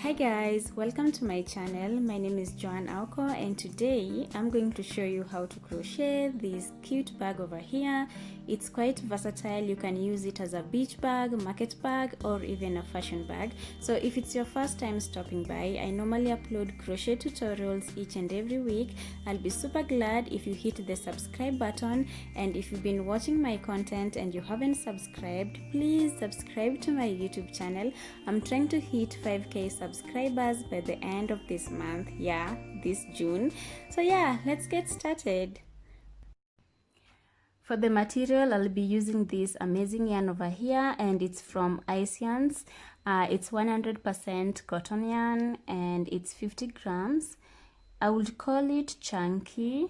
Hi guys, welcome to my channel. My name is Byaoko and today I'm going to show you how to crochet this cute bag over here. It's quite versatile. You can use it as a beach bag, market bag, or even a fashion bag. So if it's your first time stopping by, I normally upload crochet tutorials each and every week. I'll be super glad if you hit the subscribe button, and if you've been watching my content and you haven't subscribed, please subscribe to my YouTube channel. I'm trying to hit 5k subscribers by the end of this month, this June. So let's get started. For the material, I'll be using this amazing yarn over here, and it's from Ice Yarns. It's 100% cotton yarn and it's 50 grams. I would call it chunky.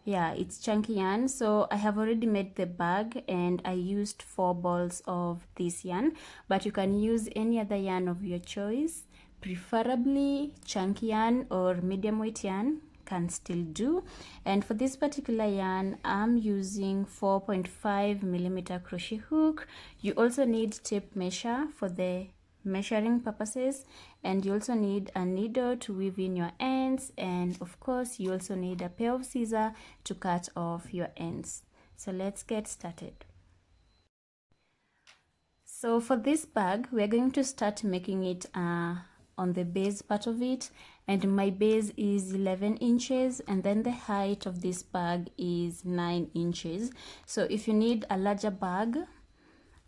It's chunky yarn. So I have already made the bag and I used 4 balls of this yarn, but you can use any other yarn of your choice, preferably chunky yarn or medium weight yarn can still do. And for this particular yarn, I'm using 4.5 millimeter crochet hook. You also need tape measure for the measuring purposes, and you also need a needle to weave in your ends, and of course you also need a pair of scissors to cut off your ends. So let's get started. So for this bag, we're going to start making it on the base part of it, and my base is 11 inches and then the height of this bag is 9 inches. So if you need a larger bag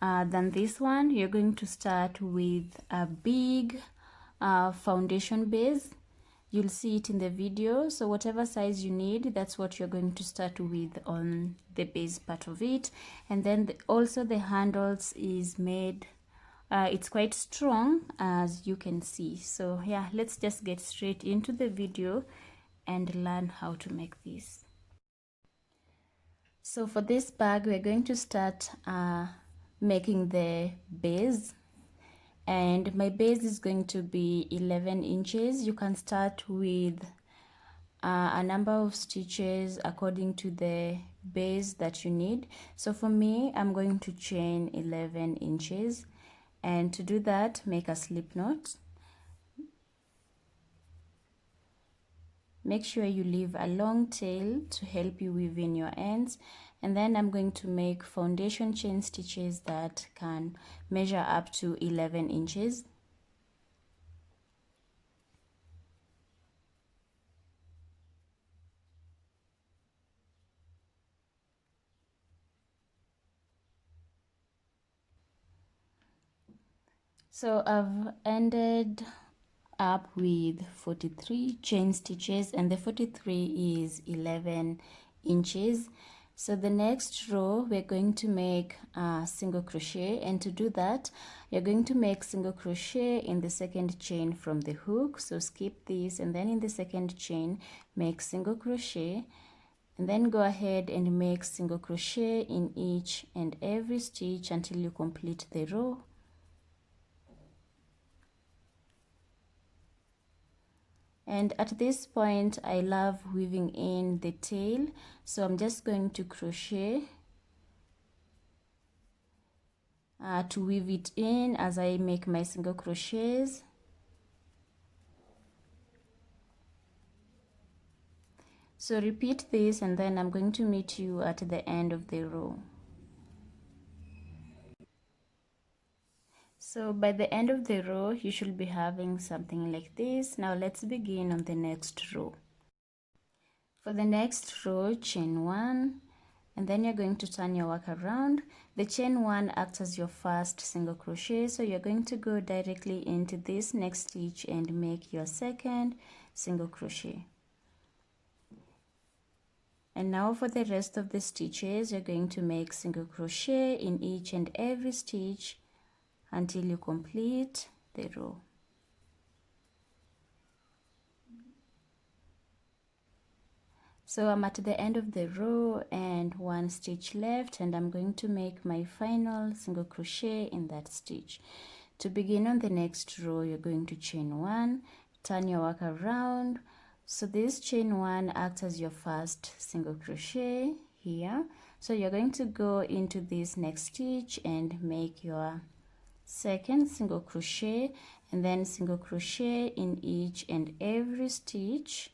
than this one, you're going to start with a big foundation base. You'll see it in the video. So whatever size you need, that's what you're going to start with on the base part of it. And then also the handles is made, it's quite strong, as you can see. So let's just get straight into the video and learn how to make this. So for this bag, we're going to start making the base, and my base is going to be 11 inches. You can start with a number of stitches according to the base that you need. So for me, I'm going to chain 11 inches, and to do that, make a slip knot. Make sure you leave a long tail to help you weave in your ends, and then I'm going to make foundation chain stitches that can measure up to 11 inches. So I've ended up with 43 chain stitches, and the 43 is 11 inches. So the next row, we're going to make a single crochet, and to do that, you're going to make single crochet in the second chain from the hook. So skip this, and then in the second chain make single crochet, and then go ahead and make single crochet in each and every stitch until you complete the row. And at this point, I love weaving in the tail, so I'm just going to crochet to weave it in as I make my single crochets. So repeat this, and then I'm going to meet you at the end of the row. So by the end of the row, you should be having something like this. Now let's begin on the next row. For the next row, chain 1, and then you're going to turn your work around. The chain 1 acts as your first single crochet, so you're going to go directly into this next stitch and make your second single crochet. And now for the rest of the stitches, you're going to make single crochet in each and every stitch until you complete the row. So I'm at the end of the row and one stitch left, and I'm going to make my final single crochet in that stitch. To begin on the next row, you're going to chain 1, turn your work around. So this chain 1 acts as your first single crochet here. So you're going to go into this next stitch and make your second single crochet, and then single crochet in each and every stitch,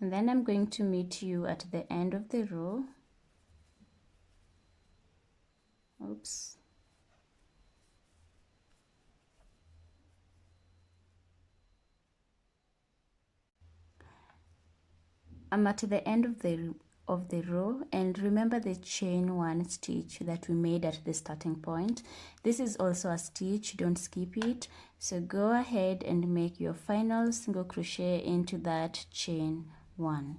and then I'm going to meet you at the end of the row. Oops. I'm at the end of the row, and remember the chain one stitch that we made at the starting point. This is also a stitch, don't skip it. So go ahead and make your final single crochet into that chain one,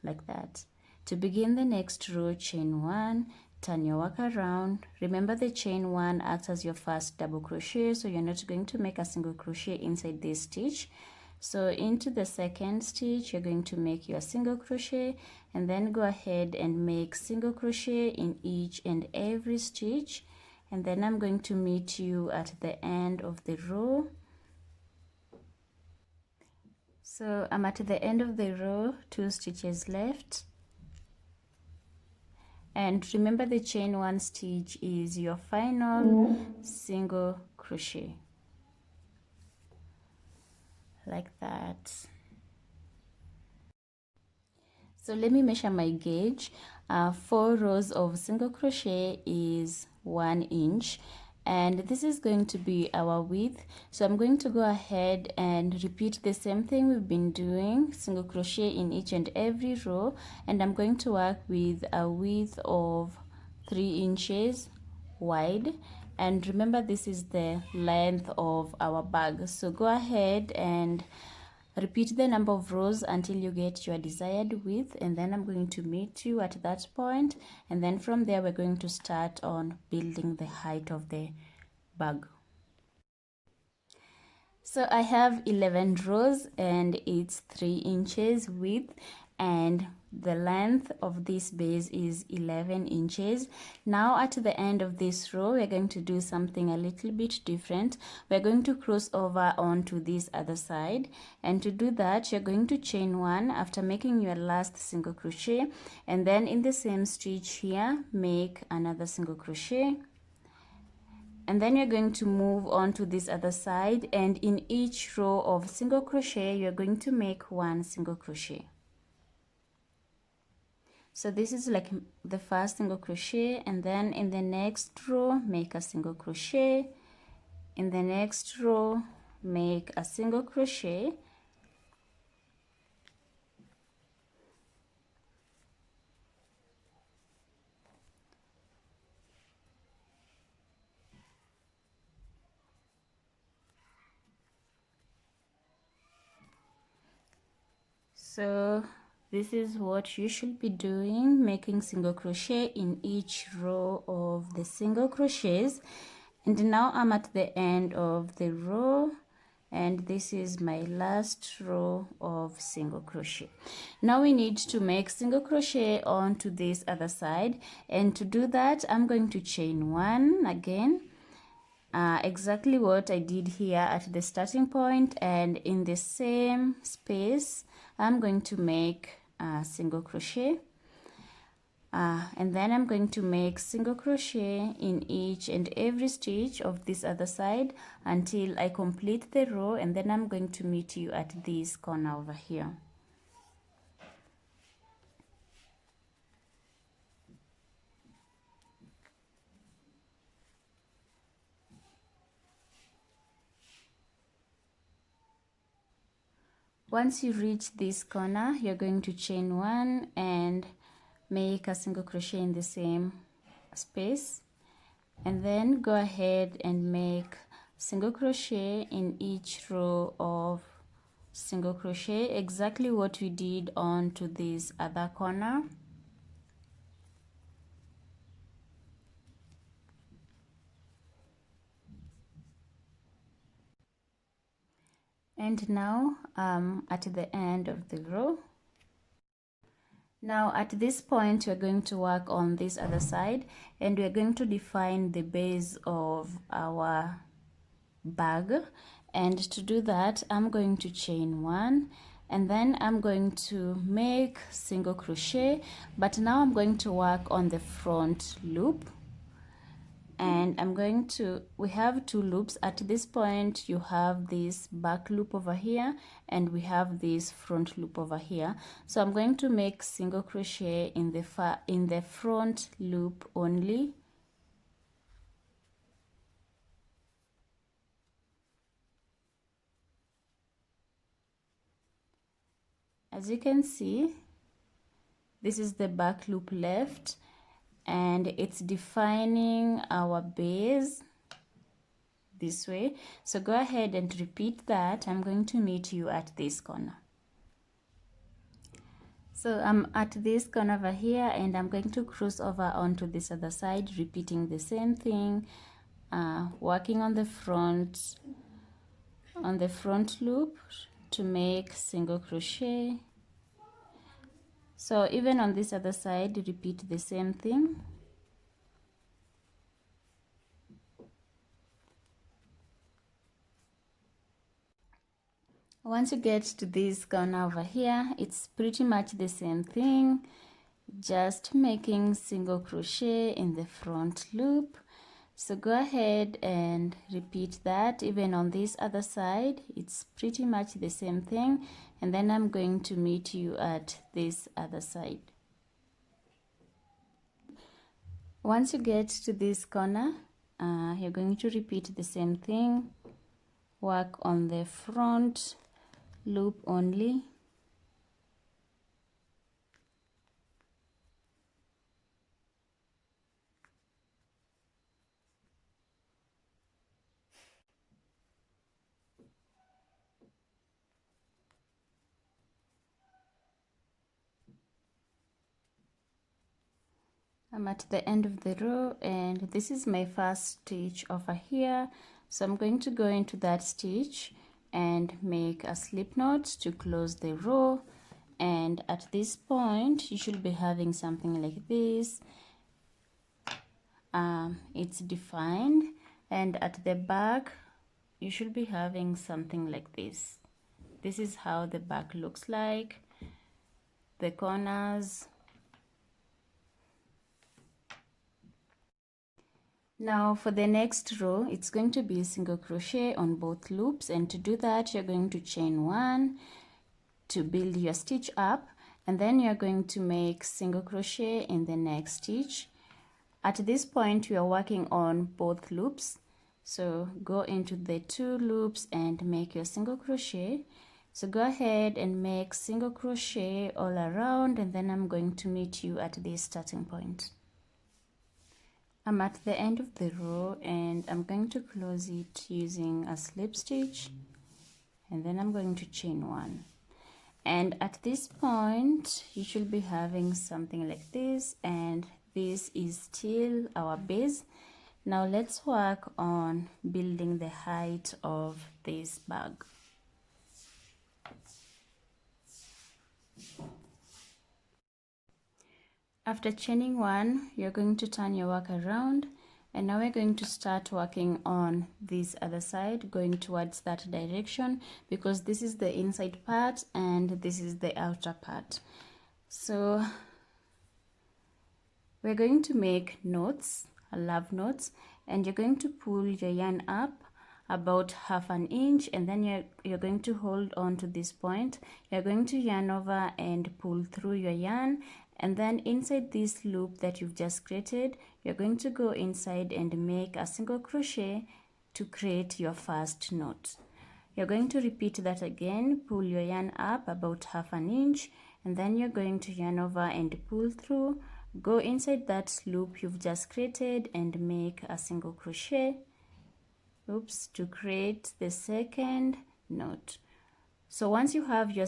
like that. To begin the next row, chain one, turn your work around. Remember the chain one acts as your first double crochet, so you're not going to make a single crochet inside this stitch. So into the second stitch, you're going to make your single crochet, and then go ahead and make single crochet in each and every stitch, and then I'm going to meet you at the end of the row. So I'm at the end of the row, 2 stitches left, and remember the chain one stitch is your final single crochet, like that. So let me measure my gauge. 4 rows of single crochet is 1 inch, and this is going to be our width. So I'm going to go ahead and repeat the same thing we've been doing, single crochet in each and every row, and I'm going to work with a width of 3 inches wide. And remember, this is the length of our bag. So go ahead and repeat the number of rows until you get your desired width, and then I'm going to meet you at that point, and then from there we're going to start on building the height of the bag. So I have 11 rows and it's 3 inches width, and the length of this base is 11 inches. Now at the end of this row, we're going to do something a little bit different. We're going to cross over onto this other side, and to do that, you're going to chain one after making your last single crochet, and then in the same stitch here, make another single crochet, and then you're going to move on to this other side, and in each row of single crochet, you're going to make 1 single crochet. So this is like the first single crochet, and then in the next row make a single crochet, in the next row make a single crochet, so this is what you should be doing, making single crochet in each row of the single crochets. And now I'm at the end of the row, and this is my last row of single crochet. Now we need to make single crochet onto this other side, and to do that I'm going to chain one again, exactly what I did here at the starting point, and in the same space I'm going to make a single crochet, and then I'm going to make single crochet in each and every stitch of this other side until I complete the row, and then I'm going to meet you at this corner over here. Once you reach this corner, you're going to chain one and make a single crochet in the same space, and then go ahead and make single crochet in each row of single crochet, exactly what we did on to this other corner. And now at the end of the row. Now at this point we're going to work on this other side, and we're going to define the base of our bag. And to do that, I'm going to chain one, and then I'm going to make single crochet, but now I'm going to work on the front loop. and we have two loops. At this point you have this back loop over here and we have this front loop over here. So I'm going to make single crochet in the front loop only. As you can see, this is the back loop left and it's defining our base this way. So go ahead and repeat that. I'm going to meet you at this corner. So I'm at this corner over here and I'm going to cross over onto this other side, repeating the same thing, working on the front loop to make single crochet. So even on this other side, repeat the same thing. Once you get to this corner over here, it's pretty much the same thing, just making single crochet in the front loop. So go ahead and repeat that. Even on this other side, it's pretty much the same thing, and then I'm going to meet you at this other side. Once you get to this corner, you're going to repeat the same thing, work on the front loop only. I'm at the end of the row and this is my first stitch over here. So I'm going to go into that stitch and make a slip knot to close the row, and at this point you should be having something like this. It's defined, and at the back you should be having something like this. This is how the back looks like, the corners. Now for the next row, it's going to be single crochet on both loops, and to do that you're going to chain one to build your stitch up, and then you're going to make single crochet in the next stitch. At this point we are working on both loops, so go into the two loops and make your single crochet. So go ahead and make single crochet all around, and then I'm going to meet you at this starting point. I'm at the end of the row and I'm going to close it using a slip stitch, and then I'm going to chain one. And at this point you should be having something like this, and this is still our base. Now let's work on building the height of this bag. After chaining one, you're going to turn your work around, and now we're going to start working on this other side, going towards that direction, because this is the inside part and this is the outer part. So we're going to make knots, love knots, and you're going to pull your yarn up about ½ an inch, and then you're going to hold on to this point. You're going to yarn over and pull through your yarn, and then inside this loop that you've just created, you're going to go inside and make a single crochet to create your first knot. You're going to repeat that again, pull your yarn up about ½ an inch, and then you're going to yarn over and pull through, go inside that loop you've just created and make a single crochet, to create the second knot. So once you have your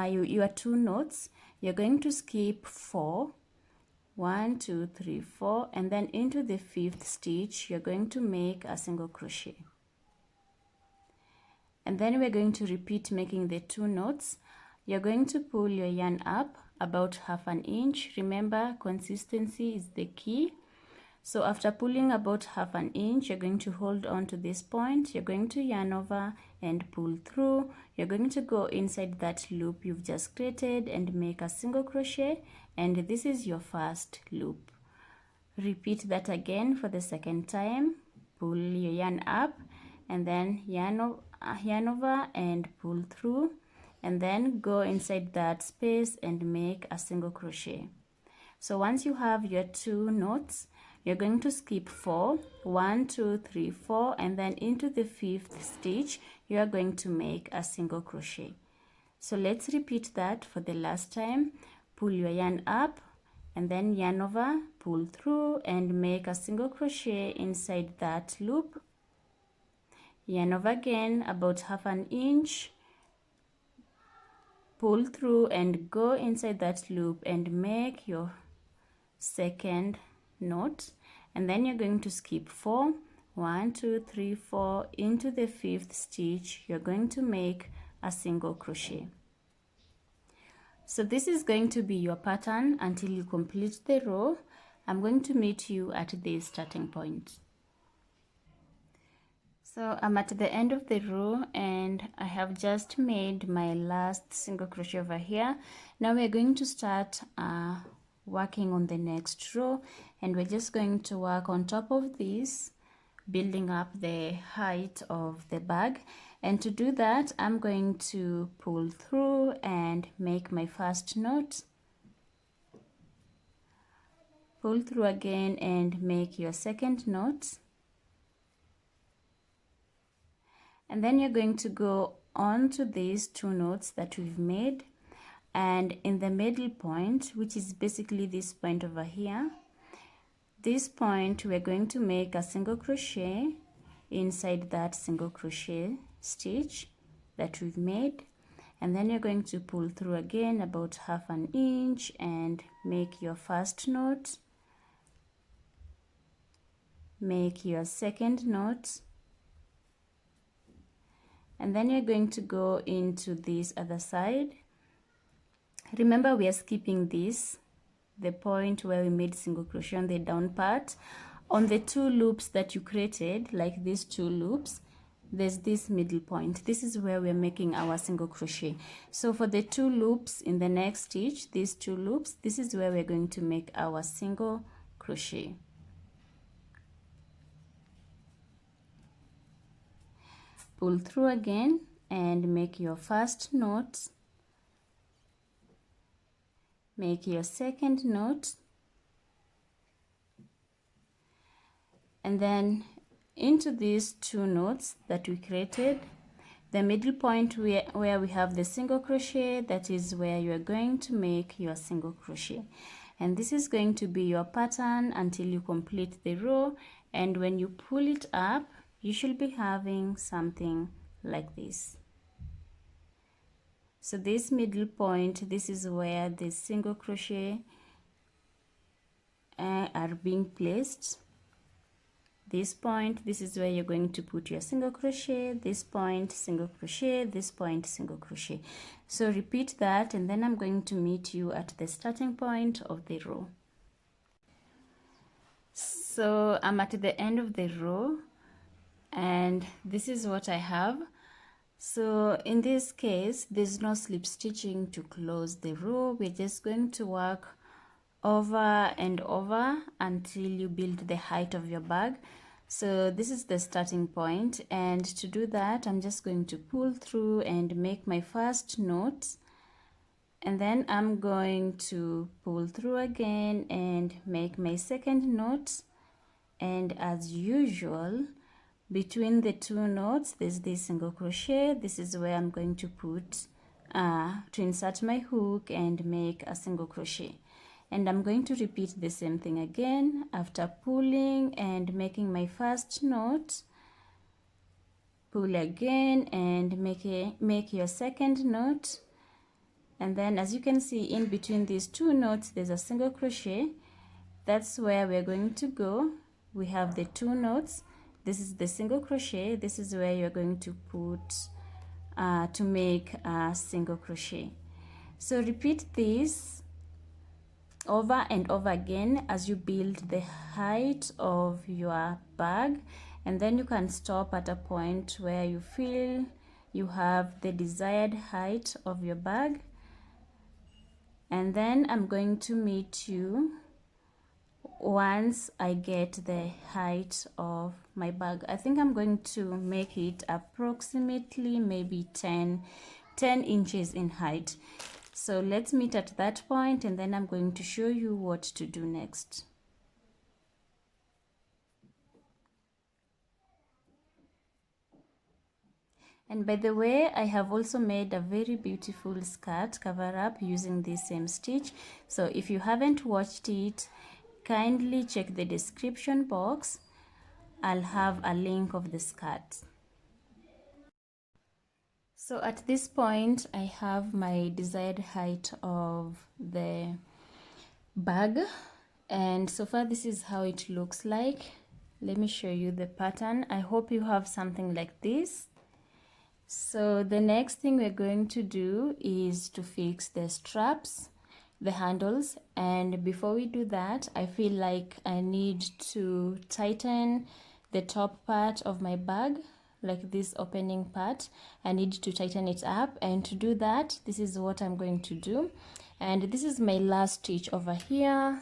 your two knots, you're going to skip 4, 1, 2, 3, 4, and then into the 5th stitch you're going to make a single crochet, and then we're going to repeat making the two knots. You're going to pull your yarn up about ½ an inch. Remember, consistency is the key. So after pulling about ½ an inch, you're going to hold on to this point, you're going to yarn over and pull through. You're going to go inside that loop you've just created and make a single crochet, and this is your first loop. Repeat that again for the second time. Pull your yarn up and then yarn over and pull through, and then go inside that space and make a single crochet. So once you have your 2 knots, you're going to skip 4, 1, 2, 3, 4, and then into the 5th stitch you are going to make a single crochet. So let's repeat that for the last time. Pull your yarn up and then yarn over, pull through and make a single crochet inside that loop. Yarn over again about half an inch, pull through and go inside that loop and make your second knot, and then you're going to skip 4, 1, 2, 3, 4, into the 5th stitch you're going to make a single crochet. So this is going to be your pattern until you complete the row. I'm going to meet you at this starting point. So I'm at the end of the row and I have just made my last single crochet over here. Now we're going to start working on the next row, and we're just going to work on top of this, building up the height of the bag. And to do that, I'm going to pull through and make my first knot, pull through again and make your second knot, and then you're going to go on to these 2 knots that we've made, and in the middle point, which is basically this point over here, this point we're going to make a single crochet inside that single crochet stitch that we've made, and then you're going to pull through again about half an inch and make your first knot, make your second knot, and then you're going to go into this other side. Remember, we are skipping this, the point where we made single crochet on the down part. On the 2 loops that you created, like these 2 loops, there's this middle point. This is where we're making our single crochet. So for the 2 loops in the next stitch, these 2 loops, this is where we're going to make our single crochet. Pull through again and make your first knot, make your second knot, and then into these 2 knots that we created, the middle point where we have the single crochet, that is where you are going to make your single crochet. And this is going to be your pattern until you complete the row, and when you pull it up, you should be having something like this. So this middle point, this is where the single crochet are being placed. This point, this is where you're going to put your single crochet, this point, single crochet, this point, single crochet. So repeat that, and then I'm going to meet you at the starting point of the row. So I'm at the end of the row, and this is what I have. So in this case, there's no slip stitching to close the row. We're just going to work over and over until you build the height of your bag. So this is the starting point, and to do that, I'm just going to pull through and make my first knot, and then I'm going to pull through again and make my second knot. And as usual, between the 2 knots, there's this single crochet. This is where I'm going to put to insert my hook and make a single crochet. And I'm going to repeat the same thing again. After pulling and making my first knot, pull again and make your second knot, and then as you can see, in between these 2 knots there's a single crochet. That's where we're going to go. We have the 2 knots, this is the single crochet, this is where you're going to put to make a single crochet. So repeat this over and over again as you build the height of your bag, and then you can stop at a point where you feel you have the desired height of your bag. And then I'm going to meet you once I get the height of my bag. I think I'm going to make it approximately maybe 10 inches in height. So let's meet at that point, and then I'm going to show you what to do next. And by the way, I have also made a very beautiful skirt cover up using this same stitch. So if you haven't watched it, kindly check the description box. I'll have a link of the skirt. So at this point, I have my desired height of the bag, and so far this is how it looks like. Let me show you the pattern. I hope you have something like this. So the next thing we're going to do is to fix the straps, the handles, and before we do that, I feel like I need to tighten the top part of my bag, like this opening part. I need to tighten it up, and to do that, this is what I'm going to do. And this is my last stitch over here,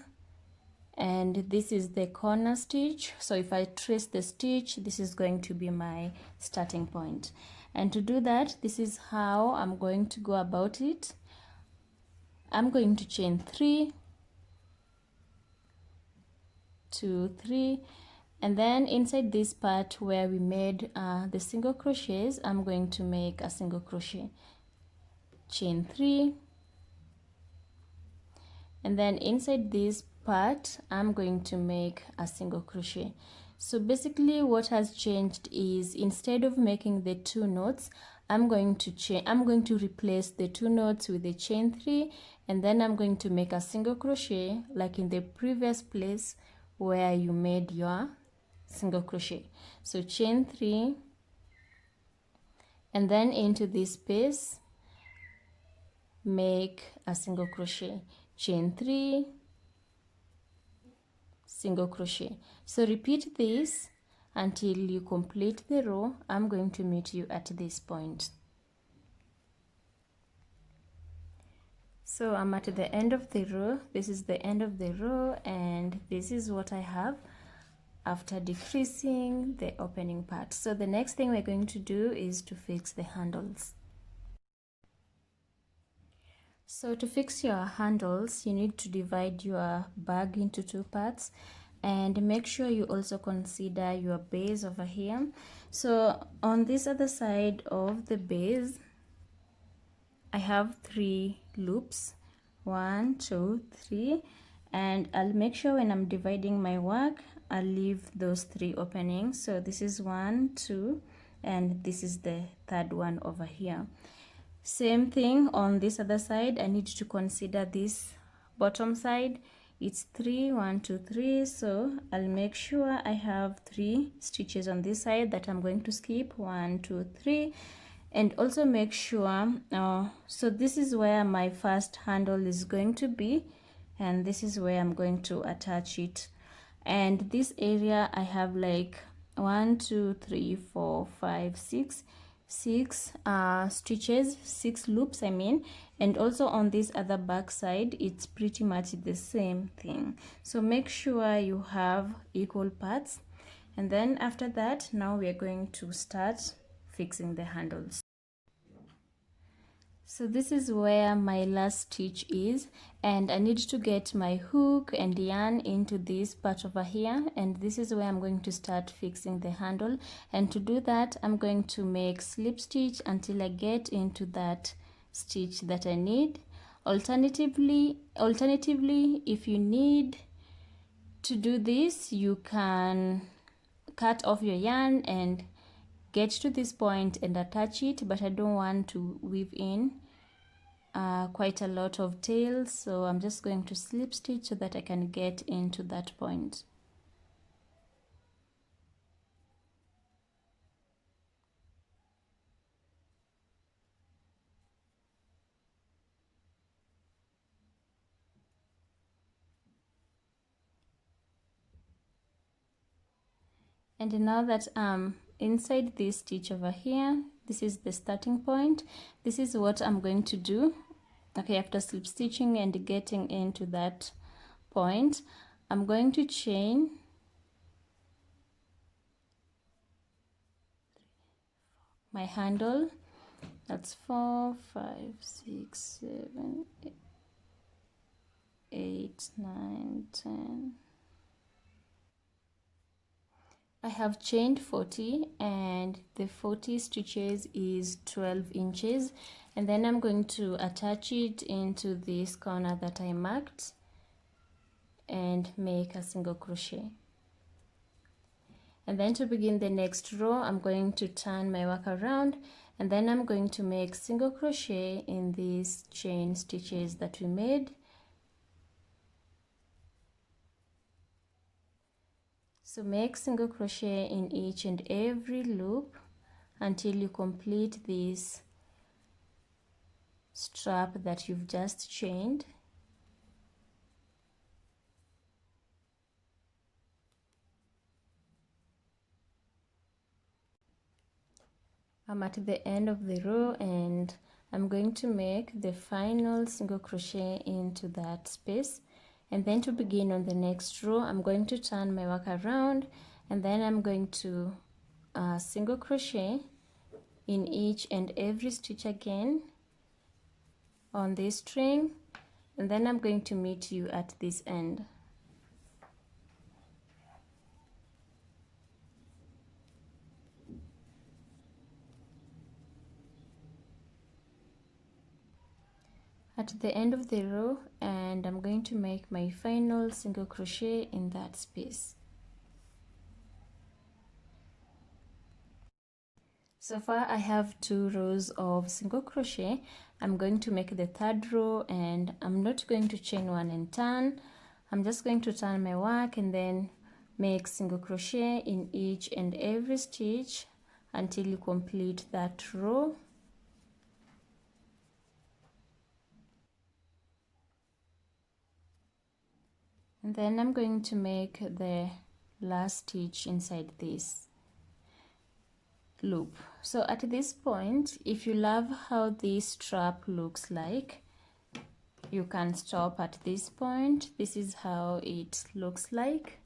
and this is the corner stitch. So if I trace the stitch, this is going to be my starting point. And to do that, this is how I'm going to go about it. I'm going to chain 3, 2, 3, and then inside this part where we made the single crochets, I'm going to make a single crochet, chain 3, and then inside this part I'm going to make a single crochet. So basically what has changed is, instead of making the 2 knots, I'm going to replace the 2 knots with the chain 3, and then I'm going to make a single crochet like in the previous place where you made your single crochet. So chain 3, and then into this space make a single crochet, chain 3, single crochet. So repeat this until you complete the row. I'm going to meet you at this point. So I'm at the end of the row. This is the end of the row, and this is what I have after decreasing the opening part. So the next thing we're going to do is to fix the handles. So to fix your handles, you need to divide your bag into 2 parts, and make sure you also consider your base over here. So on this other side of the base, I have 3 loops, 1, 2, 3, and I'll make sure when I'm dividing my work, I'll leave those 3 openings. So this is 1, 2, and this is the 3rd one over here. Same thing on this other side. I need to consider this bottom side. It's 3, 1, 2, 3. So I'll make sure I have 3 stitches on this side that I'm going to skip, 1, 2, 3, and also make sure so this is where my first handle is going to be, and this is where I'm going to attach it. And this area I have like 1, 2, 3, 4, 5, 6 stitches, 6 loops I mean, and also on this other back side it's pretty much the same thing. So make sure you have equal parts, and then after that, now we are going to start fixing the handles. So this is where my last stitch is, and I need to get my hook and yarn into this part over here, and this is where I'm going to start fixing the handle. And to do that, I'm going to make slip stitch until I get into that stitch that I need. Alternatively, if you need to do this, you can cut off your yarn and get to this point and attach it, but I don't want to weave in quite a lot of tails, so I'm just going to slip stitch so that I can get into that point. And now that inside this stitch over here, this is the starting point. This is what I'm going to do. Okay, after slip stitching and getting into that point, I'm going to chain my handle. That's 4, 5, 6, 7, 8, 9, 10. I have chained 40 and the 40 stitches is 12 inches, and then I'm going to attach it into this corner that I marked and make a single crochet. And then to begin the next row, I'm going to turn my work around, and then I'm going to make single crochet in these chain stitches that we made. So make single crochet in each and every loop until you complete this strap that you've just chained. I'm at the end of the row and I'm going to make the final single crochet into that space. And then to begin on the next row, I'm going to turn my work around, and then I'm going to single crochet in each and every stitch again on this string, and then I'm going to meet you at this end. At the end of the row, and I'm going to make my final single crochet in that space. So far I have 2 rows of single crochet. I'm going to make the 3rd row, and I'm not going to chain 1 and turn. I'm just going to turn my work and then make single crochet in each and every stitch until you complete that row. And then I'm going to make the last stitch inside this loop. So at this point, if you love how this strap looks like, you can stop at this point. This is how it looks like.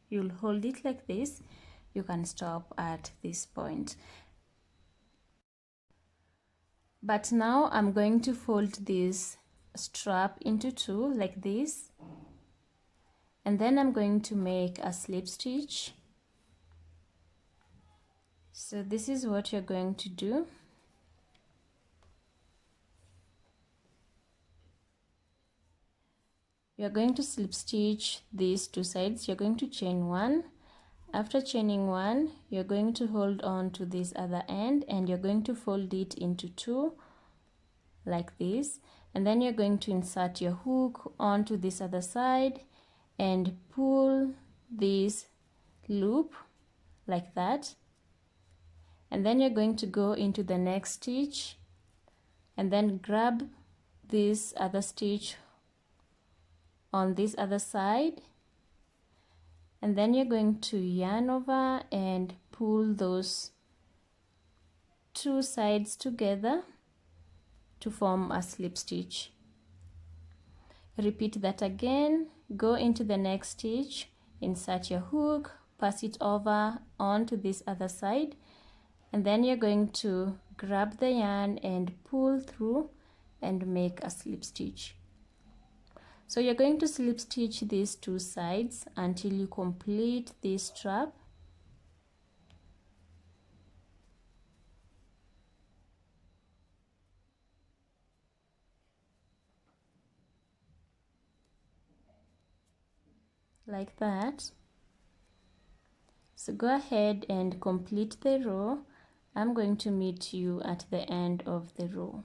You'll hold it like this. You can stop at this point. But now I'm going to fold this strap into 2 like this, and then I'm going to make a slip stitch. So this is what you're going to do. You're going to slip stitch these 2 sides. You're going to chain 1. After chaining 1, you're going to hold on to this other end, and you're going to fold it into 2 like this, and then you're going to insert your hook onto this other side and pull this loop like that, and then you're going to go into the next stitch and then grab this other stitch on this other side, and then you're going to yarn over and pull those 2 sides together to form a slip stitch. Repeat that again. Go into the next stitch, insert your hook, pass it over onto this other side, and then you're going to grab the yarn and pull through and make a slip stitch. So you're going to slip stitch these 2 sides until you complete this strap. Like that. So go ahead and complete the row. I'm going to meet you at the end of the row.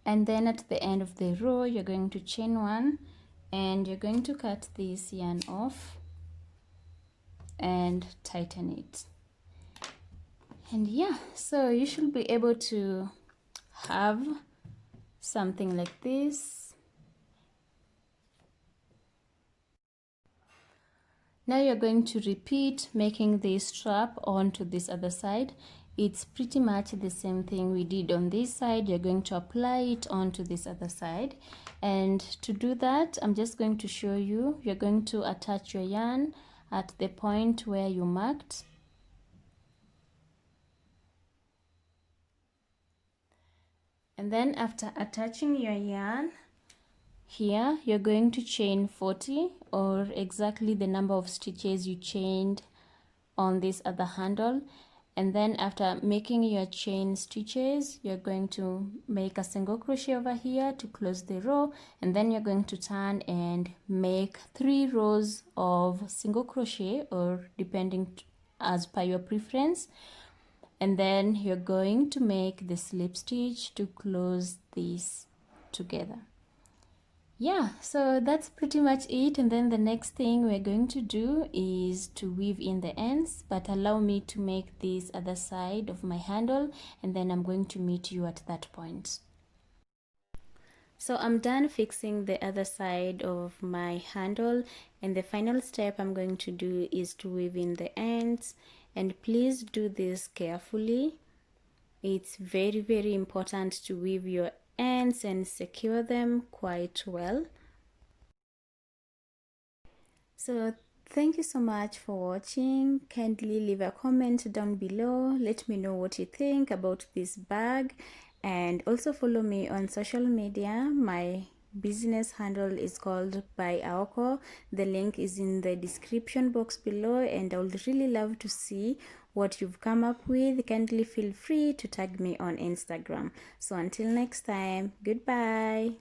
And then at the end of the row, you're going to chain 1 and you're going to cut this yarn off and tighten it. And yeah, so you should be able to have something like this. Now you're going to repeat making this strap onto this other side. it's pretty much the same thing we did on this side. You're going to apply it onto this other side, and to do that I'm just going to show you. You're going to attach your yarn at the point where you marked, and then after attaching your yarn here, you're going to chain 40, or exactly the number of stitches you chained on this other handle. And then after making your chain stitches, you're going to make a single crochet over here to close the row, and then you're going to turn and make 3 rows of single crochet, or depending as per your preference, and then you're going to make the slip stitch to close this together. Yeah, so that's pretty much it. And then the next thing we're going to do is to weave in the ends, but allow me to make this other side of my handle, and then I'm going to meet you at that point. So I'm done fixing the other side of my handle, and the final step I'm going to do is to weave in the ends. And please do this carefully. It's very, very important to weave your ends and secure them quite well. So thank you so much for watching. Kindly leave a comment down below. Let me know what you think about this bag, and also follow me on social media. My business handle is called Byaoko. The link is in the description box below, and I would really love to see what you've come up with. Kindly feel free to tag me on Instagram. So until next time, goodbye.